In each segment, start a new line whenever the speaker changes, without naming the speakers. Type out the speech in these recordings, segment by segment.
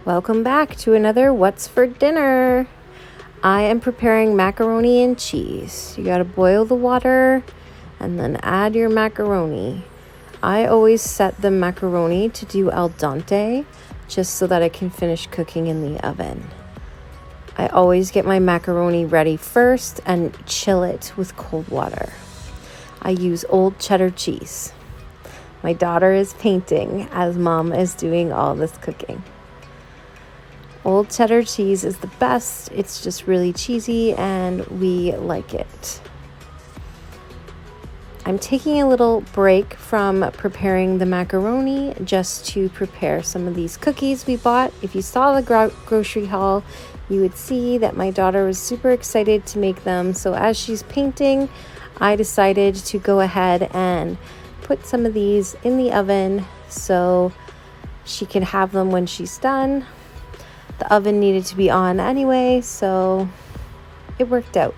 Welcome back to another What's for Dinner. I am preparing macaroni and cheese. You gotta boil the water and then add your macaroni. I always set the macaroni to do al dente just so that it can finish cooking in the oven. I always get my macaroni ready first and chill it with cold water. I use old cheddar cheese. My daughter is painting as mom is doing all this cooking. Old cheddar cheese is the best. It's just really cheesy and we like it. I'm taking a little break from preparing the macaroni just to prepare some of these cookies we bought. If you saw the grocery haul, you would see that my daughter was super excited to make them. So as she's painting, I decided to go ahead and put some of these in the oven so she can have them when she's done. The oven needed to be on anyway, so it worked out.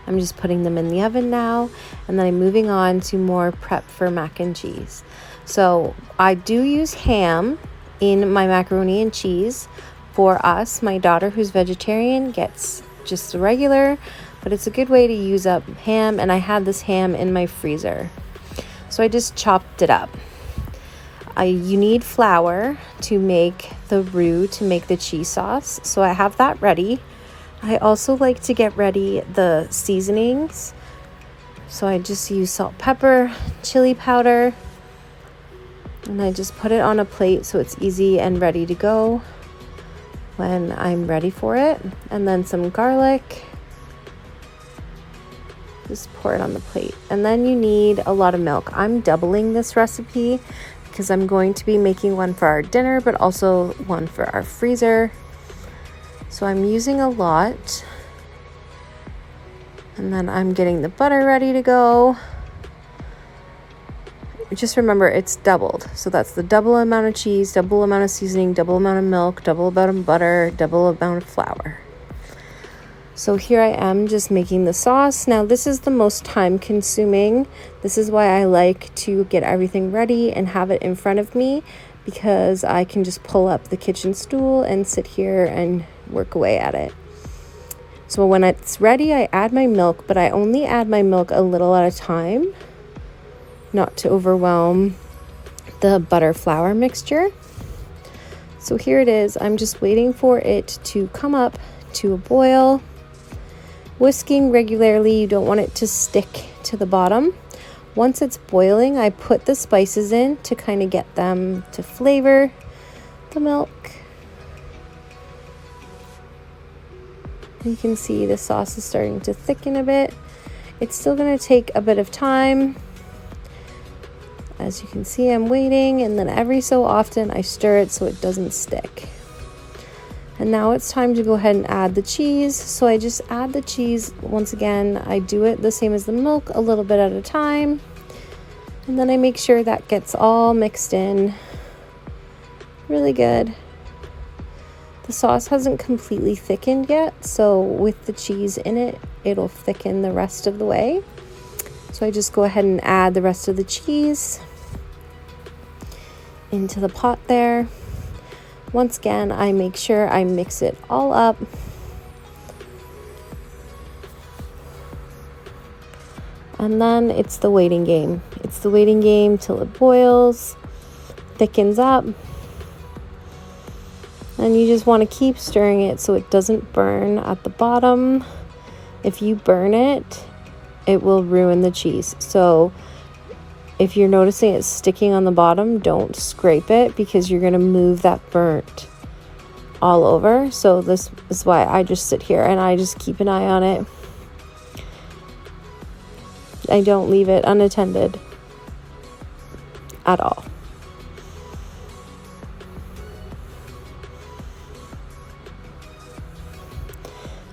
I'm just putting them in the oven now, and then I'm moving on to more prep for mac and cheese. So I do use ham in my macaroni and cheese. For us, my daughter who's vegetarian gets just the regular, but it's a good way to use up ham, and I had this ham in my freezer. So I just chopped it up. You need flour to make the roux to make the cheese sauce. So I have that ready. I also like to get ready the seasonings. So I just use salt, pepper, chili powder, and I just put it on a plate so it's easy and ready to go when I'm ready for it. And then some garlic. Just pour it on the plate. And then you need a lot of milk. I'm doubling this recipe because I'm going to be making one for our dinner, but also one for our freezer. So I'm using a lot. And then I'm getting the butter ready to go. Just remember, it's doubled. So that's the double amount of cheese, double amount of seasoning, double amount of milk, double amount of butter, double amount of flour. So here I am just making the sauce. Now this is the most time consuming. This is why I like to get everything ready and have it in front of me, because I can just pull up the kitchen stool and sit here and work away at it. So when it's ready, I add my milk, but I only add my milk a little at a time, not to overwhelm the butter flour mixture. So here it is. I'm just waiting for it to come up to a boil. Whisking regularly. You don't want it to stick to the bottom. Once it's boiling, I put the spices in to kind of get them to flavor the milk. You can see the sauce is starting to thicken a bit. It's still going to take a bit of time. As you can see, I'm waiting, and then every so often I stir it so it doesn't stick. And now it's time to go ahead and add the cheese. So I just add the cheese. Once again, I do it the same as the milk, a little bit at a time. And then I make sure that gets all mixed in really good. The sauce hasn't completely thickened yet, so with the cheese in it, it'll thicken the rest of the way. So I just go ahead and add the rest of the cheese into the pot there. Once again, I make sure I mix it all up. And then it's the waiting game. It's the waiting game till it boils, thickens up. And you just want to keep stirring it so it doesn't burn at the bottom. If you burn it, it will ruin the cheese. So if you're noticing it sticking on the bottom, don't scrape it because you're going to move that burnt all over. So this is why I just sit here and I just keep an eye on it. I don't leave it unattended at all.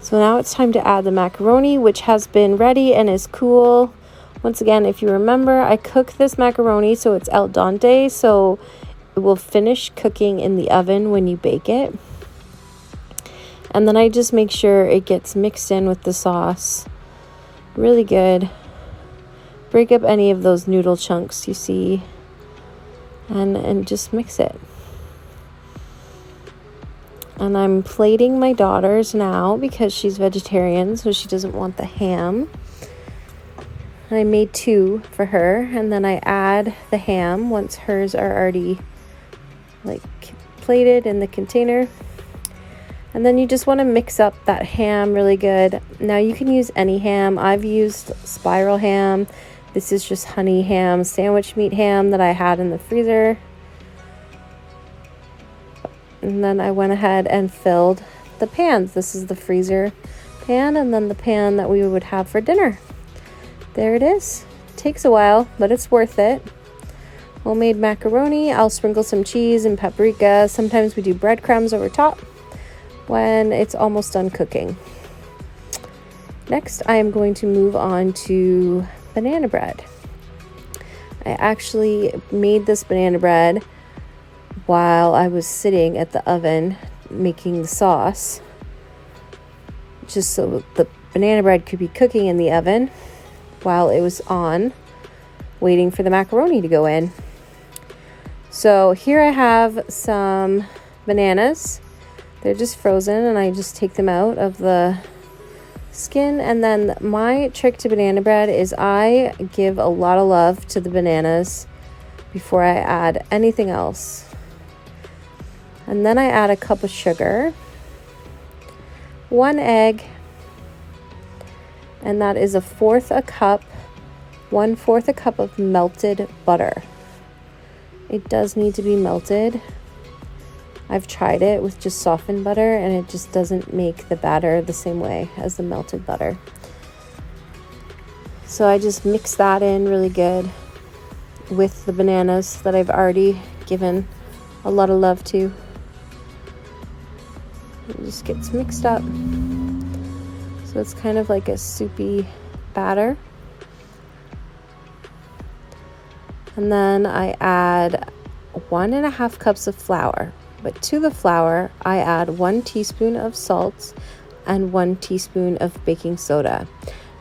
So now it's time to add the macaroni, which has been ready and is cool. Once again, if you remember, I cook this macaroni so it's al dente, so it will finish cooking in the oven when you bake it. And then I just make sure it gets mixed in with the sauce really good. Break up any of those noodle chunks you see and just mix it. And I'm plating my daughter's now because she's vegetarian, so she doesn't want the ham. I made 2 for her, and then I add the ham once hers are already like plated in the container. And then you just want to mix up that ham really good. Now you can use any ham. I've used spiral ham. This is just honey ham, sandwich meat ham that I had in the freezer. And then I went ahead and filled the pans. This is the freezer pan, and then the pan that we would have for dinner. There it is. It takes a while, but it's worth it. Homemade macaroni. I'll sprinkle some cheese and paprika. Sometimes we do breadcrumbs over top when it's almost done cooking. Next, I am going to move on to banana bread. I actually made this banana bread while I was sitting at the oven making the sauce, just so the banana bread could be cooking in the oven while it was on, waiting for the macaroni to go in. So here I have some bananas. They're just frozen, and I just take them out of the skin. And then my trick to banana bread is I give a lot of love to the bananas before I add anything else. And then I add a cup of sugar, 1 egg, and that is 1/4 cup of melted butter. It does need to be melted. I've tried it with just softened butter, and it just doesn't make the batter the same way as the melted butter. So I just mix that in really good with the bananas that I've already given a lot of love to. It just gets mixed up. So it's kind of like a soupy batter. And then I add 1.5 cups of flour. But to the flour, I add 1 teaspoon of salt and 1 teaspoon of baking soda.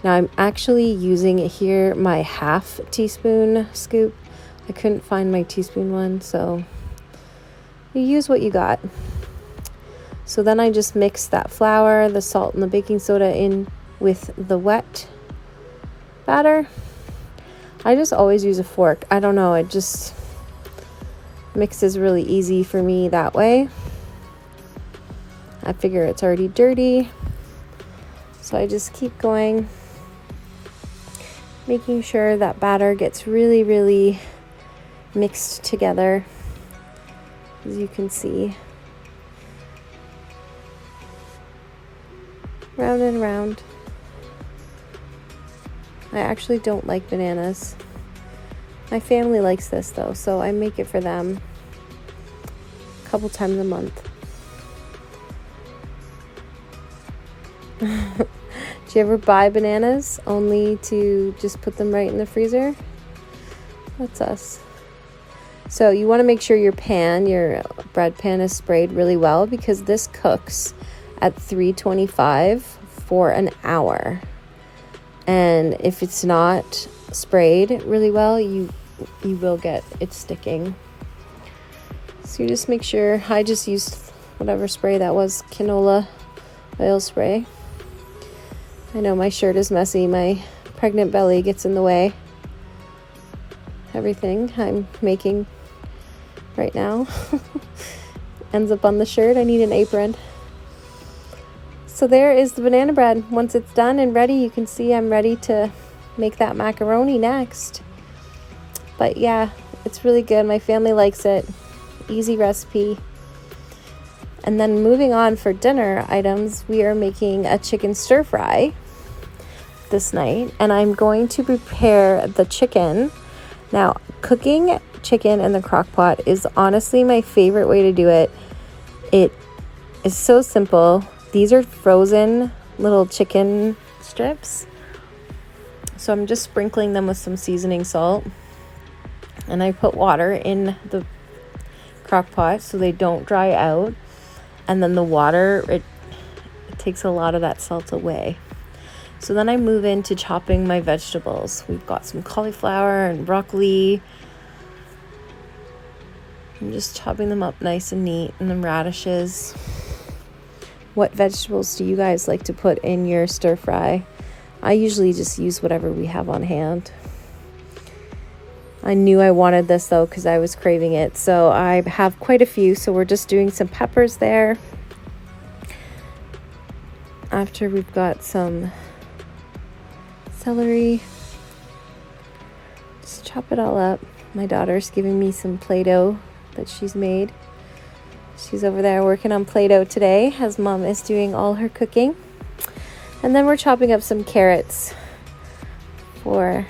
Now I'm actually using here my 1/2 teaspoon scoop. I couldn't find my teaspoon one, so you use what you got. So then I just mix that flour, the salt, and the baking soda in with the wet batter. I just always use a fork. I don't know, it just mixes really easy for me that way. I figure it's already dirty, so I just keep going, making sure that batter gets really, really mixed together, as you can see. Round and round. I actually don't like bananas. My family likes this though, so I make it for them a couple times a month. Do you ever buy bananas only to just put them right in the freezer? That's us. So you want to make sure your bread pan is sprayed really well, because this cooks at 325 for an hour. And if it's not sprayed really well, you will get it sticking. So you just make sure. I just used whatever spray that was, canola oil spray. I know my shirt is messy. My pregnant belly gets in the way. Everything I'm making right now ends up on the shirt. I need an apron. So there is the banana bread. Once it's done and ready, you can see I'm ready to make that macaroni next. But yeah, it's really good. My family likes it. Easy recipe. And then moving on for dinner items, we are making a chicken stir fry this night, and I'm going to prepare the chicken. Now, cooking chicken in the crock pot is honestly my favorite way to do it. It is so simple. These are frozen little chicken strips. So I'm just sprinkling them with some seasoning salt. And I put water in the crock pot so they don't dry out. And then the water, it takes a lot of that salt away. So then I move into chopping my vegetables. We've got some cauliflower and broccoli. I'm just chopping them up nice and neat, and then radishes. What vegetables do you guys like to put in your stir fry? I usually just use whatever we have on hand. I knew I wanted this though because I was craving it. So I have quite a few. So we're just doing some peppers there. After we've got some celery. Just chop it all up. My daughter's giving me some Play-Doh that she's made. She's over there working on Play-Doh today as Mom is doing all her cooking. And then we're chopping up some carrots for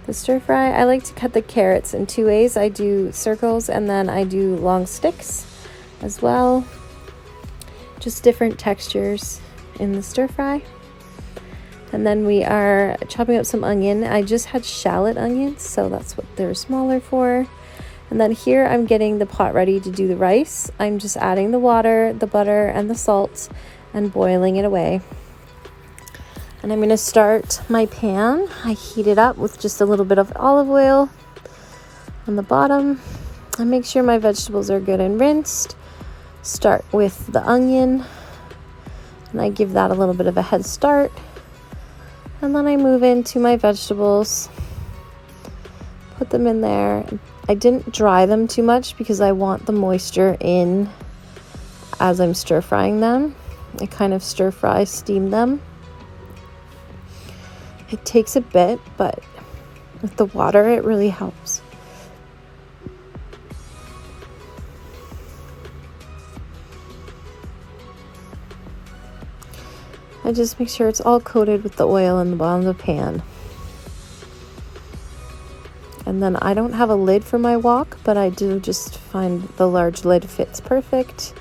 the stir fry. I like to cut the carrots in two ways. I do circles and then I do long sticks as well. Just different textures in the stir fry. And then we are chopping up some onion. I just had shallot onions, so that's what they're smaller for. And then here I'm getting the pot ready to do the rice. I'm just adding the water, the butter, and the salt and boiling it away. And I'm going to start my pan. I heat it up with just a little bit of olive oil on the bottom. I make sure my vegetables are good and rinsed. Start with the onion, and I give that a little bit of a head start. And then I move into my vegetables, put them in there. I didn't dry them too much because I want the moisture in as I'm stir frying them. I kind of stir fry, steam them. It takes a bit, but with the water, it really helps. I just make sure it's all coated with the oil in the bottom of the pan. And then I don't have a lid for my wok, but I do just find the large lid fits perfect.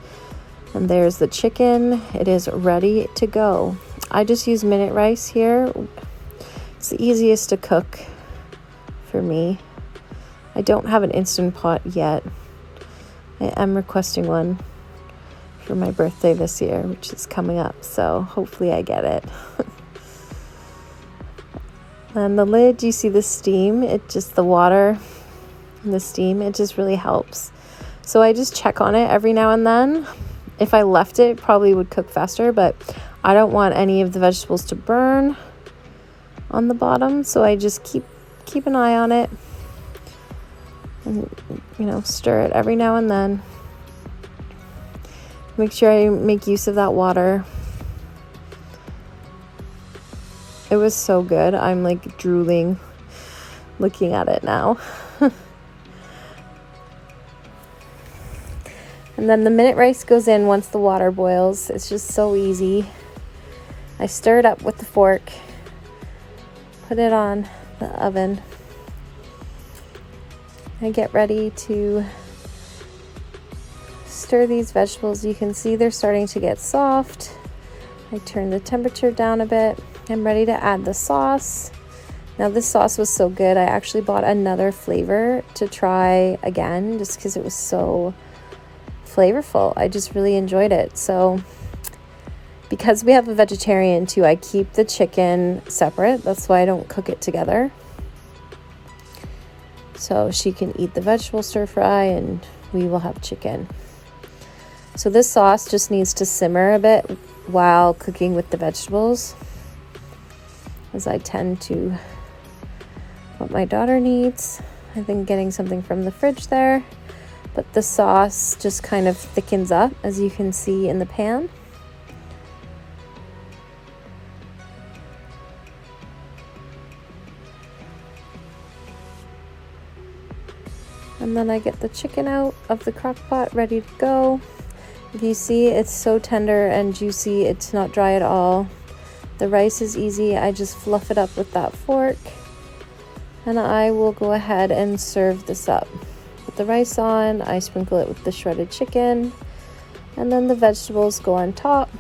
And there's the chicken. It is ready to go. I just use minute rice here. It's the easiest to cook for me. I don't have an Instant Pot yet. I am requesting one for my birthday this year, which is coming up, so hopefully I get it. And the lid, you see the steam, the water and the steam, it just really helps. So I just check on it every now and then. If I left it, probably would cook faster, but I don't want any of the vegetables to burn on the bottom, so I just keep an eye on it and, stir it every now and then. Make sure I make use of that water. It was so good. I'm like drooling looking at it now. And then the minute rice goes in once the water boils. It's just so easy. I stir it up with the fork, put it on the oven. I get ready to stir these vegetables. You can see they're starting to get soft. I turn the temperature down a bit. I'm ready to add the sauce. Now this sauce was so good, I actually bought another flavor to try again just because it was so flavorful. I just really enjoyed it. So because we have a vegetarian too, I keep the chicken separate. That's why I don't cook it together. So she can eat the vegetable stir fry and we will have chicken. So this sauce just needs to simmer a bit while cooking with the vegetables, as I tend to what my daughter needs. I've been getting something from the fridge there, but the sauce just kind of thickens up, as you can see in the pan. And then I get the chicken out of the crock pot ready to go. If you see, it's so tender and juicy. It's not dry at all. The rice is easy. I just fluff it up with that fork. And I will go ahead and serve this up. Put the rice on. I sprinkle it with the shredded chicken. And then the vegetables go on top.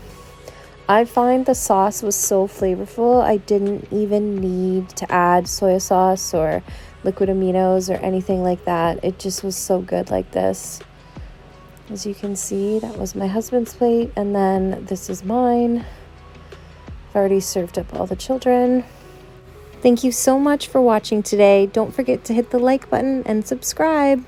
I find the sauce was so flavorful. I didn't even need to add soy sauce or liquid aminos or anything like that. It just was so good like this. As you can see, that was my husband's plate, and then this is mine. I've already served up all the children. Thank you so much for watching today. Don't forget to hit the like button and subscribe.